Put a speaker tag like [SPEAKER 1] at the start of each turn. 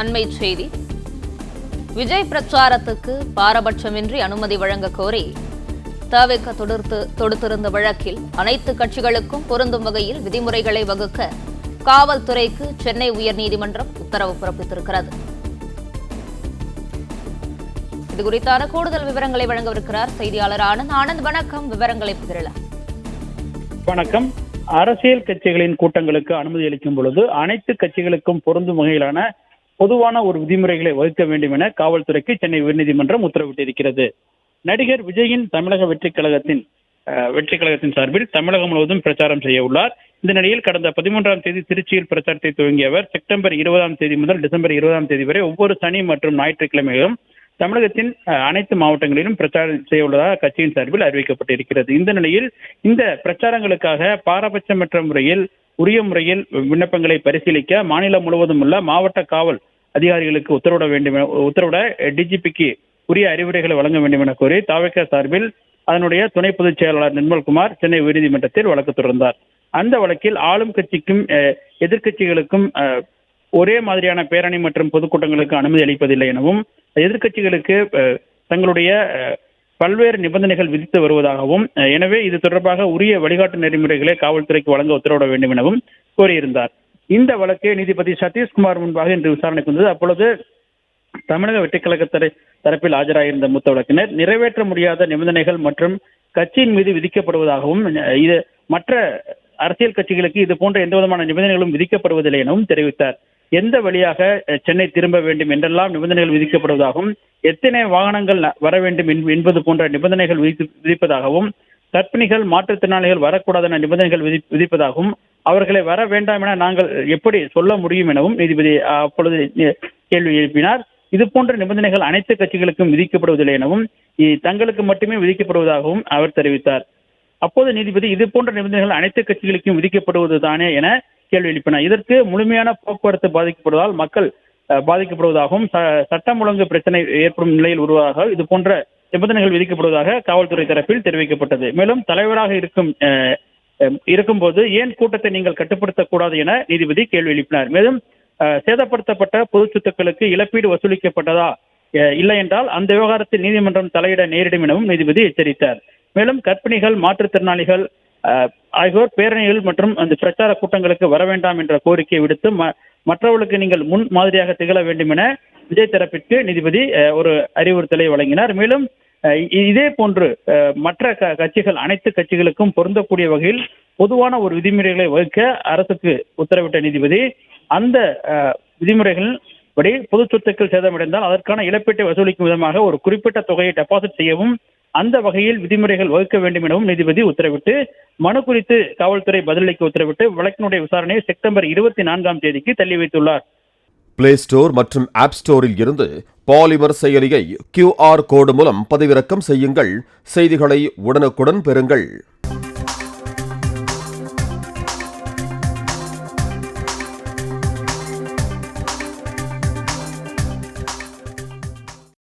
[SPEAKER 1] அண்மை செய்தி. விஜய் பிரச்சாரத்துக்கு பாரபட்சமின்றி அனுமதி வழங்க கோரி தவிக தொடுத்திருந்த வழக்கில் அனைத்து கட்சிகளுக்கும் பொருந்தும் வகையில் விதிமுறைகளை வகுக்க காவல்துறைக்கு சென்னை உயர்நீதிமன்றம் உத்தரவு பிறப்பித்திருக்கிறது. இதுகுறித்தான கூடுதல் விவரங்களை வழங்கவிருக்கிறார் செய்தியாளர் ஆனந்த். ஆனந்த், வணக்கம். விவரங்களை பகிரலாம்.
[SPEAKER 2] வணக்கம். அரசியல் கட்சிகளின் கூட்டங்களுக்கு அனுமதி அளிக்கும் பொழுது அனைத்து கட்சிகளுக்கும் பொருந்தும் வகையிலான பொதுவான ஒரு விதிமுறைகளை வகுக்க வேண்டும் என காவல்துறைக்கு சென்னை உயர்நீதிமன்றம் உத்தரவிட்டிருக்கிறது. நடிகர் விஜயின் தமிழக வெற்றிக் கழகத்தின் சார்பில் தமிழகம் முழுவதும் பிரச்சாரம் செய்ய உள்ளார். இந்த நிலையில் கடந்த 13ஆம் தேதி திருச்சியில் பிரச்சாரத்தை துவங்கிய அவர் செப்டம்பர் 20ஆம் தேதி முதல் டிசம்பர் 20ஆம் தேதி வரை ஒவ்வொரு சனி மற்றும் ஞாயிற்றுக்கிழமைகளும் தமிழகத்தின் அனைத்து மாவட்டங்களிலும் பிரச்சாரம் செய்ய உள்ளதாக கட்சியின் சார்பில் அறிவிக்கப்பட்டிருக்கிறது. இந்த நிலையில் இந்த பிரச்சாரங்களுக்காக பாரபட்சமற்ற முறையில் உரிய முறையில் விண்ணப்பங்களை பரிசீலிக்க மாநிலம் முழுவதும் உள்ள மாவட்ட காவல் அதிகாரிகளுக்கு உத்தரவிட டிஜிபிக்கு உரிய அறிவுரைகளை வழங்க வேண்டும் என கோரி தவிக சார்பில் அதனுடைய துணை பொதுச் செயலாளர் நிர்மல்குமார் சென்னை உயர்நீதிமன்றத்தில் வழக்கு தொடர்ந்தார். அந்த வழக்கில் ஆளும் கட்சிக்கும் எதிர்க்கட்சிகளுக்கும் ஒரே மாதிரியான பேரணி மற்றும் பொதுக்கூட்டங்களுக்கு அனுமதி அளிப்பதில்லை எனவும் எதிர்க்கட்சிகளுக்கு தங்களுடைய பல்வேறு நிபந்தனைகள் விதித்து வருவதாகவும் எனவே இது தொடர்பாக உரிய வழிகாட்டு நெறிமுறைகளை காவல்துறைக்கு வழங்க உத்தரவிட வேண்டும் எனவும் கோரியிருந்தார். இந்த வழக்கு நீதிபதி சதீஷ்குமார் முன்பாக இன்று விசாரணைக்கு வந்தது. அப்பொழுது தமிழக வெற்றிக் கழக தரப்பில் ஆஜராகியிருந்த மூத்த வழக்கினர் நிறைவேற்ற முடியாத நிபந்தனைகள் மற்றும் கட்சியின் மீது விதிக்கப்படுவதாகவும் இது மற்ற அரசியல் கட்சிகளுக்கு இது போன்ற எந்த விதமான நிபந்தனைகளும் விதிக்கப்படுவதில்லை எனவும் தெரிவித்தார். எந்த வழியாக சென்னை திரும்ப வேண்டும் என்றெல்லாம் நிபந்தனைகள் விதிக்கப்படுவதாகவும் எத்தனை வாகனங்கள் வர வேண்டும் என்பது போன்ற நிபந்தனைகள் விதிப்பதாகவும் கர்ப்பிணிகள் மாற்றுத்திறனாளிகள் வரக்கூடாது என நிபந்தனைகள் விதிப்பதாகவும் அவர்களை வர வேண்டாம் என நாங்கள் எப்படி சொல்ல முடியும் எனவும் நீதிபதி அப்பொழுது கேள்வி எழுப்பினார். இது போன்ற நிபந்தனைகள் அனைத்து கட்சிகளுக்கும் விதிக்கப்படுவதில்லை எனவும் தங்களுக்கு மட்டுமே விதிக்கப்படுவதாகவும் அவர் தெரிவித்தார். அப்போது நீதிபதி இது போன்ற நிபந்தனைகள் அனைத்து கட்சிகளுக்கும் விதிக்கப்படுவது தானே என கேள்வி எழுப்பினார். இதற்கு முழுமையான போக்குவரத்து பாதிக்கப்படுவதால் மக்கள் பாதிக்கப்படுவதாகவும் சட்டம் ஒழுங்கு பிரச்சனை ஏற்படும் நிலையில் உருவாக இது போன்ற நிபந்தனைகள் விதிக்கப்படுவதாக காவல்துறை தரப்பில் தெரிவிக்கப்பட்டது. மேலும் தலைவராக இருக்கும்போது ஏன் கூட்டத்தை நீங்கள் கட்டுப்படுத்தக்கூடாது என நீதிபதி கேள்வி எழுப்பினார். மேலும் சேதப்படுத்தப்பட்ட பொது சொத்துக்களுக்கு இழப்பீடு வசூலிக்கப்பட்டதா இல்லை என்றால் அந்த விவகாரத்தில் நீதிமன்றம் தலையிட நேரிடும் எனவும் நீதிபதி எச்சரித்தார். மேலும் கர்ப்பிணிகள் மாற்றுத்திறனாளிகள் ஆகியோர் பேரணிகள் மற்றும் அந்த பிரச்சார கூட்டங்களுக்கு வர வேண்டாம் என்ற கோரிக்கையை விடுத்து மற்றவர்களுக்கு நீங்கள் முன் மாதிரியாக திகழ வேண்டும் என விஜய் தரப்பிற்கு நீதிபதி ஒரு அறிவுறுத்தலை வழங்கினார். மேலும் இதே போன்று மற்ற கட்சிகள் அனைத்து கட்சிகளுக்கும் பொருந்தக்கூடிய வகையில் பொதுவான ஒரு விதிமுறைகளை வகுக்க அரசுக்கு உத்தரவிட்ட நீதிபதி அந்த விதிமுறைகளின் படி பொது சொத்துக்கள் சேதமடைந்தால் அதற்கான இழப்பீட்டை வசூலிக்கும் விதமாக ஒரு குறிப்பிட்ட தொகையை டெபாசிட் செய்யவும் அந்த வகையில் விதிமுறைகள் வகுக்க வேண்டும் எனவும் நீதிபதி உத்தரவிட்டு மனு குறித்து காவல்துறை பதிலளிக்க உத்தரவிட்டு வழக்கினுடைய விசாரணையை செப்டம்பர் 24ஆம் தேதிக்கு தள்ளி வைத்துள்ளார்.
[SPEAKER 3] பிளே ஸ்டோர் மற்றும் ஆப் ஸ்டோரில் இருந்து பாலிமர் செயலியை QR கோடு மூலம் பதிவிறக்கம் செய்யுங்கள். செய்திகளை உடனுக்குடன் பெறுங்கள்.